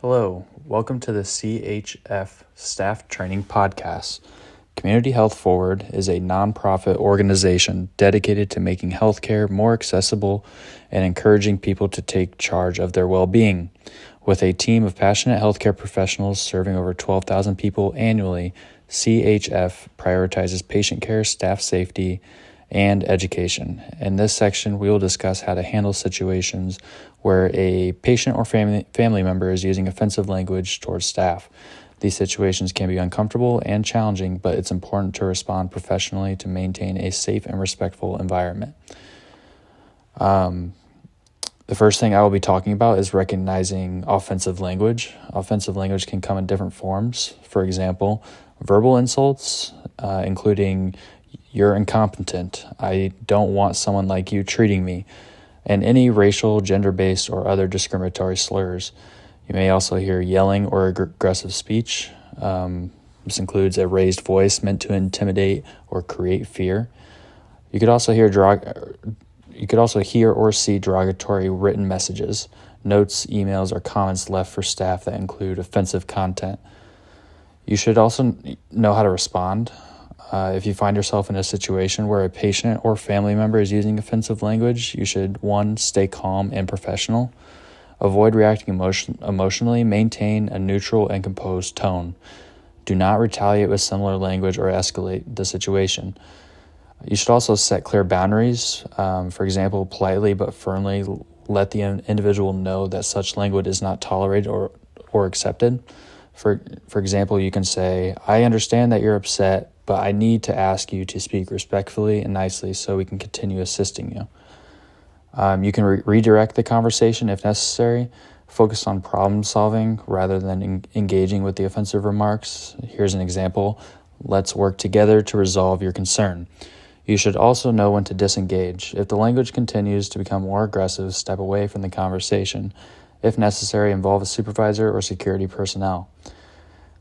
Hello, welcome to the CHF Staff Training Podcast. Community Health Forward is a nonprofit organization dedicated to making healthcare more accessible and encouraging people to take charge of their well-being. With a team of passionate healthcare professionals serving over 12,000 people annually, CHF prioritizes patient care, staff safety, and education. In this section, we will discuss how to handle situations where a patient or family member is using offensive language towards staff. These situations can be uncomfortable and challenging, but it's important to respond professionally to maintain a safe and respectful environment. The first thing I will be talking about is recognizing offensive language. Offensive language can come in different forms. For example, verbal insults, including "you're incompetent," "I don't want someone like you treating me," and any racial, gender-based, or other discriminatory slurs. You may also hear yelling or aggressive speech. This includes a raised voice meant to intimidate or create fear. You could also hear or see derogatory written messages, notes, emails, or comments left for staff that include offensive content. You should also know how to respond. If you find yourself in a situation where a patient or family member is using offensive language, you should, 1, stay calm and professional. Avoid reacting emotionally. Maintain a neutral and composed tone. Do not retaliate with similar language or escalate the situation. You should also set clear boundaries. For example, politely but firmly let the individual know that such language is not tolerated or accepted. For example, you can say, "I understand that you're upset, but I need to ask you to speak respectfully and nicely so we can continue assisting you." You can redirect the conversation if necessary. Focus on problem solving rather than engaging with the offensive remarks. Here's an example. "Let's work together to resolve your concern." You should also know when to disengage. If the language continues to become more aggressive, step away from the conversation. If necessary, involve a supervisor or security personnel.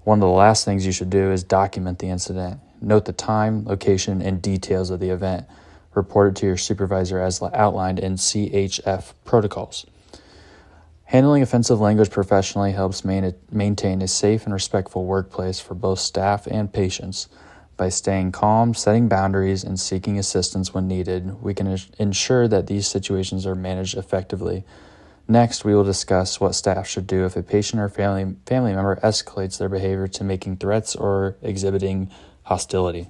One of the last things you should do is document the incident. Note the time, location, and details of the event. Report it to your supervisor as outlined in CHF protocols. Handling offensive language professionally helps maintain a safe and respectful workplace for both staff and patients. By staying calm, setting boundaries, and seeking assistance when needed, we can ensure that these situations are managed effectively. Next, we will discuss what staff should do if a patient or family member escalates their behavior to making threats or exhibiting hostility.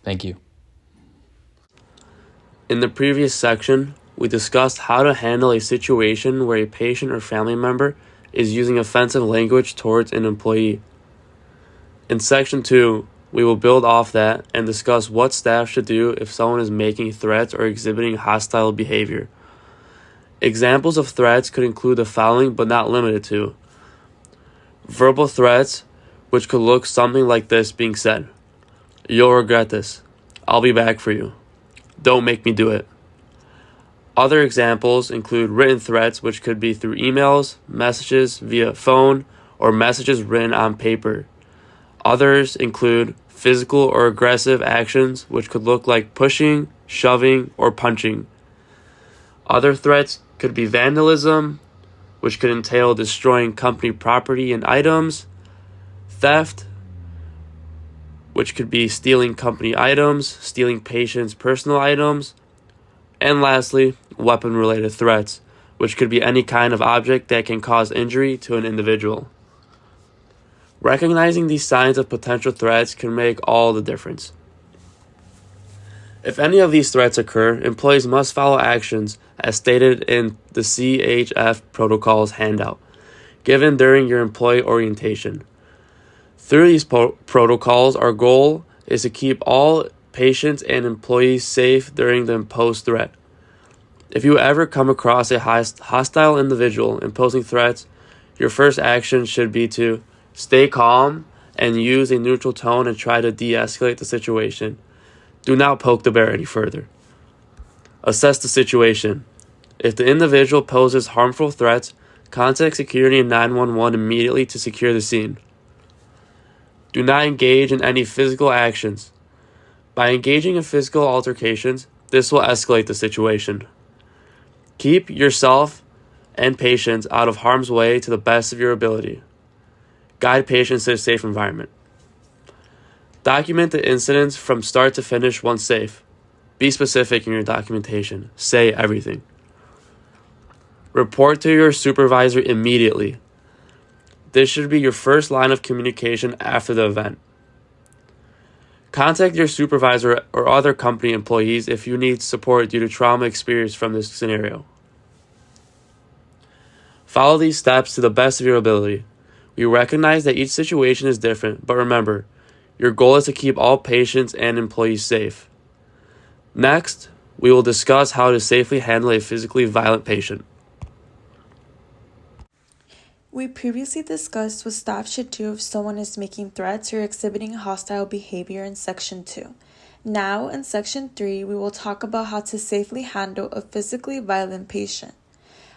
Thank you. In the previous section, we discussed how to handle a situation where a patient or family member is using offensive language towards an employee. In section 2, we will build off that and discuss what staff should do if someone is making threats or exhibiting hostile behavior. Examples of threats could include the following but not limited to: verbal threats, which could look something like this being said: "You'll regret this. I'll be back for you. Don't make me do it." Other examples include written threats, which could be through emails, messages via phone, or messages written on paper. Others include physical or aggressive actions, which could look like pushing, shoving, or punching. Other threats could be vandalism, which could entail destroying company property and items, theft, which could be stealing company items, stealing patients' personal items, and lastly, weapon-related threats, which could be any kind of object that can cause injury to an individual. Recognizing these signs of potential threats can make all the difference. If any of these threats occur, employees must follow actions as stated in the CHF protocols handout, given during your employee orientation. Through these protocols, our goal is to keep all patients and employees safe during the imposed threat. If you ever come across a hostile individual imposing threats, your first action should be to stay calm and use a neutral tone and try to de-escalate the situation. Do not poke the bear any further. Assess the situation. If the individual poses harmful threats, contact security and 911 immediately to secure the scene. Do not engage in any physical actions. By engaging in physical altercations, this will escalate the situation. Keep yourself and patients out of harm's way to the best of your ability. Guide patients to a safe environment. Document the incidents from start to finish once safe. Be specific in your documentation. Say everything. Report to your supervisor immediately. This should be your first line of communication after the event. Contact your supervisor or other company employees if you need support due to trauma experienced from this scenario. Follow these steps to the best of your ability. We recognize that each situation is different, but remember, your goal is to keep all patients and employees safe. Next, we will discuss how to safely handle a physically violent patient. We previously discussed what staff should do if someone is making threats or exhibiting hostile behavior in Section 2. Now, in Section 3, we will talk about how to safely handle a physically violent patient.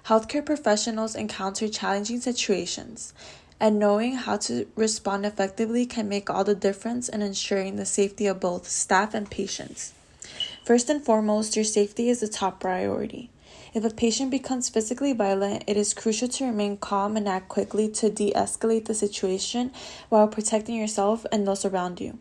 Healthcare professionals encounter challenging situations, and knowing how to respond effectively can make all the difference in ensuring the safety of both staff and patients. First and foremost, your safety is the top priority. If a patient becomes physically violent, it is crucial to remain calm and act quickly to de-escalate the situation while protecting yourself and those around you.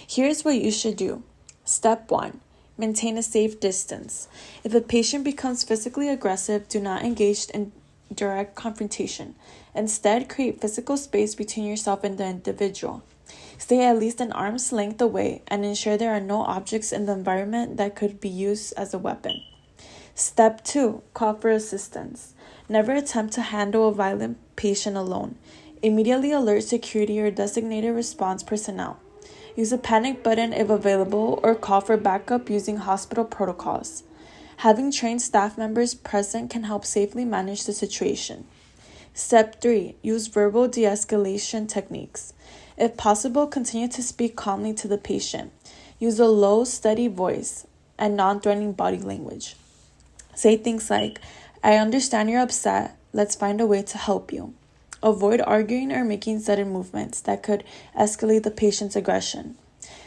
Here's what you should do. Step 1. Maintain a safe distance. If a patient becomes physically aggressive, do not engage in direct confrontation. Instead, create physical space between yourself and the individual. Stay at least an arm's length away and ensure there are no objects in the environment that could be used as a weapon. Step 2. Call for assistance. Never attempt to handle a violent patient alone. Immediately alert security or designated response personnel. Use a panic button if available or call for backup using hospital protocols. Having trained staff members present can help safely manage the situation. Step 3. Use verbal de-escalation techniques. If possible, continue to speak calmly to the patient. Use a low, steady voice and non-threatening body language. Say things like, "I understand you're upset. Let's find a way to help you." Avoid arguing or making sudden movements that could escalate the patient's aggression.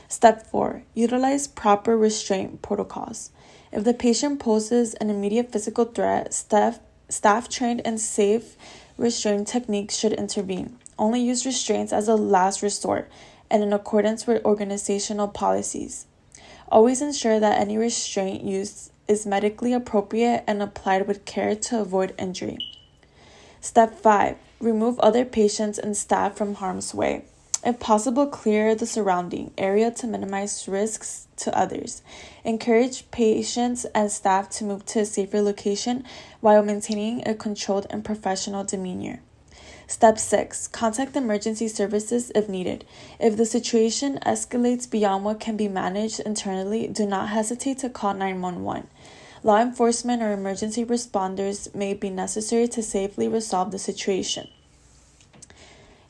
Step 4. Utilize proper restraint protocols. If the patient poses an immediate physical threat, staff trained in safe restraint techniques should intervene. Only use restraints as a last resort and in accordance with organizational policies. Always ensure that any restraint used is medically appropriate and applied with care to avoid injury. Step 5. Remove other patients and staff from harm's way. If possible, clear the surrounding area to minimize risks to others. Encourage patients and staff to move to a safer location while maintaining a controlled and professional demeanor. Step 6. Contact emergency services if needed. If the situation escalates beyond what can be managed internally, do not hesitate to call 911. Law enforcement or emergency responders may be necessary to safely resolve the situation.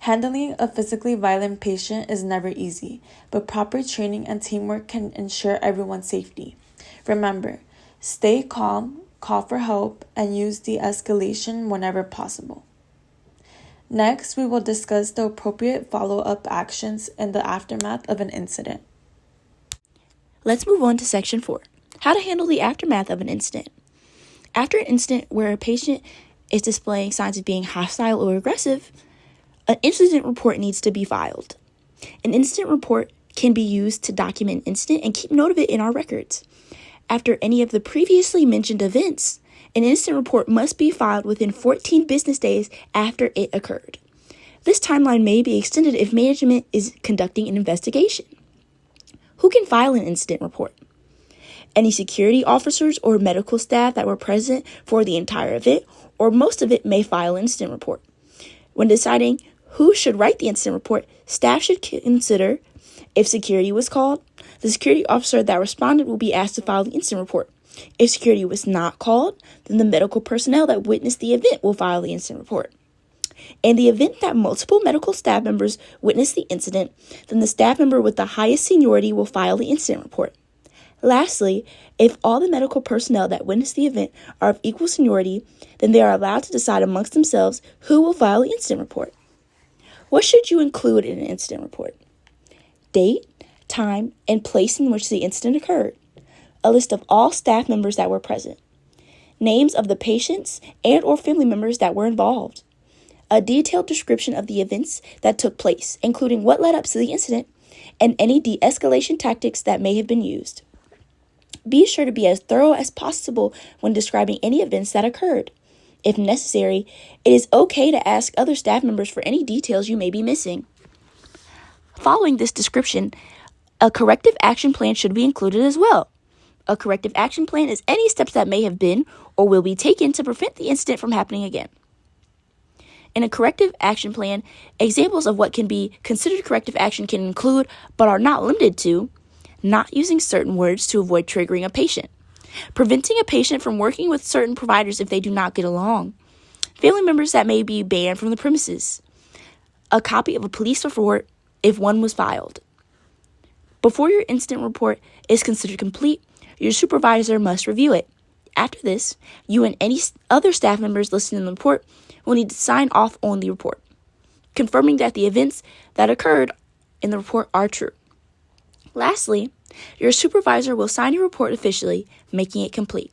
Handling a physically violent patient is never easy, but proper training and teamwork can ensure everyone's safety. Remember, stay calm, call for help, and use de-escalation whenever possible. Next, we will discuss the appropriate follow-up actions in the aftermath of an incident. Let's move on to Section 4, how to handle the aftermath of an incident. After an incident where a patient is displaying signs of being hostile or aggressive, an incident report needs to be filed. An incident report can be used to document an incident and keep note of it in our records. After any of the previously mentioned events, an incident report must be filed within 14 business days after it occurred. This timeline may be extended if management is conducting an investigation. Who can file an incident report? Any security officers or medical staff that were present for the entire event or most of it may file an incident report. When deciding who should write the incident report, staff should consider if security was called. The security officer that responded will be asked to file the incident report. If security was not called, then the medical personnel that witnessed the event will file the incident report. In the event that multiple medical staff members witness the incident, then the staff member with the highest seniority will file the incident report. Lastly, if all the medical personnel that witnessed the event are of equal seniority, then they are allowed to decide amongst themselves who will file the incident report. What should you include in an incident report? Date, time, and place in which the incident occurred. A list of all staff members that were present. names of the patients and or family members that were involved, a detailed description of the events that took place, including what led up to the incident, and any de-escalation tactics that may have been used. Be sure to be as thorough as possible when describing any events that occurred. If necessary, it is okay to ask other staff members for any details you may be missing. Following this description, a corrective action plan should be included as well. A corrective action plan is any steps that may have been or will be taken to prevent the incident from happening again. In a corrective action plan, examples of what can be considered corrective action can include, but are not limited to, not using certain words to avoid triggering a patient, preventing a patient from working with certain providers if they do not get along, family members that may be banned from the premises, a copy of a police report if one was filed. Before your incident report is considered complete, your supervisor must review it. After this, you and any other staff members listed in the report will need to sign off on the report, confirming that the events that occurred in the report are true. Lastly, your supervisor will sign your report officially, making it complete.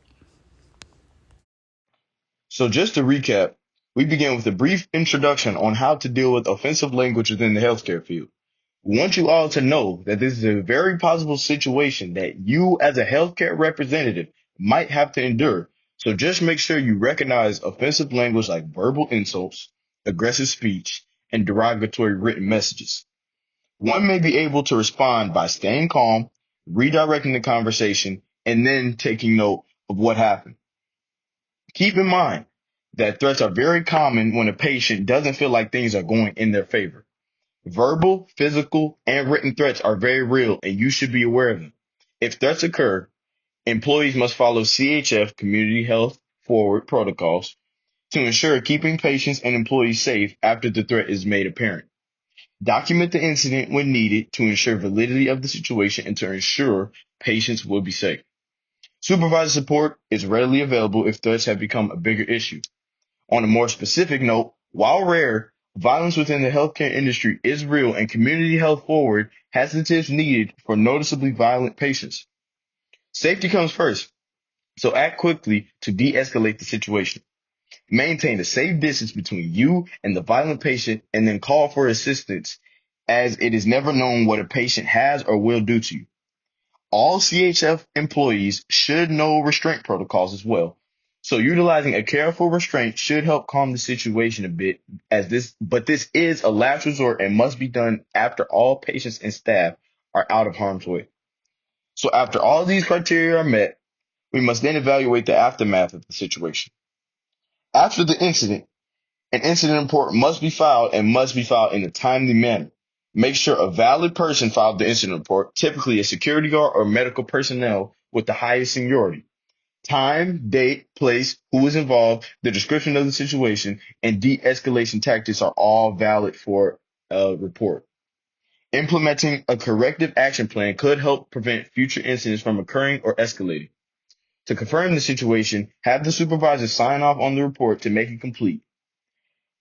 So just to recap, we began with a brief introduction on how to deal with offensive language within the healthcare field. We want you all to know that this is a very possible situation that you as a healthcare representative might have to endure. So just make sure you recognize offensive language like verbal insults, aggressive speech, and derogatory written messages. One may be able to respond by staying calm, redirecting the conversation, and then taking note of what happened. Keep in mind that threats are very common when a patient doesn't feel like things are going in their favor. Verbal, physical, and written threats are very real, and you should be aware of them. If threats occur, employees must follow CHF Community Health Forward protocols to ensure keeping patients and employees safe after the threat is made apparent. Document the incident when needed to ensure validity of the situation and to ensure patients will be safe. Supervisor support is readily available if threats have become a bigger issue. On a more specific note, while rare, violence within the healthcare industry is real, and Community Health Forward has the tips needed for noticeably violent patients. Safety comes first, so act quickly to de-escalate the situation. Maintain a safe distance between you and the violent patient, and then call for assistance, as it is never known what a patient has or will do to you. All CHF employees should know restraint protocols as well. So utilizing a careful restraint should help calm the situation a bit, but this is a last resort and must be done after all patients and staff are out of harm's way. So after all these criteria are met, we must then evaluate the aftermath of the situation. After the incident, an incident report must be filed and must be filed in a timely manner. Make sure a valid person filed the incident report, typically a security guard or medical personnel with the highest seniority. Time, date, place, who was involved, the description of the situation, and de-escalation tactics are all valid for a report. Implementing a corrective action plan could help prevent future incidents from occurring or escalating. To confirm the situation, have the supervisor sign off on the report to make it complete.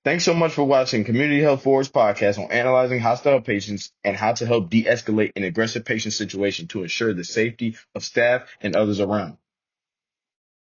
Thanks so much for watching Community Health Forward's podcast on analyzing hostile patients and how to help de-escalate an aggressive patient situation to ensure the safety of staff and others around.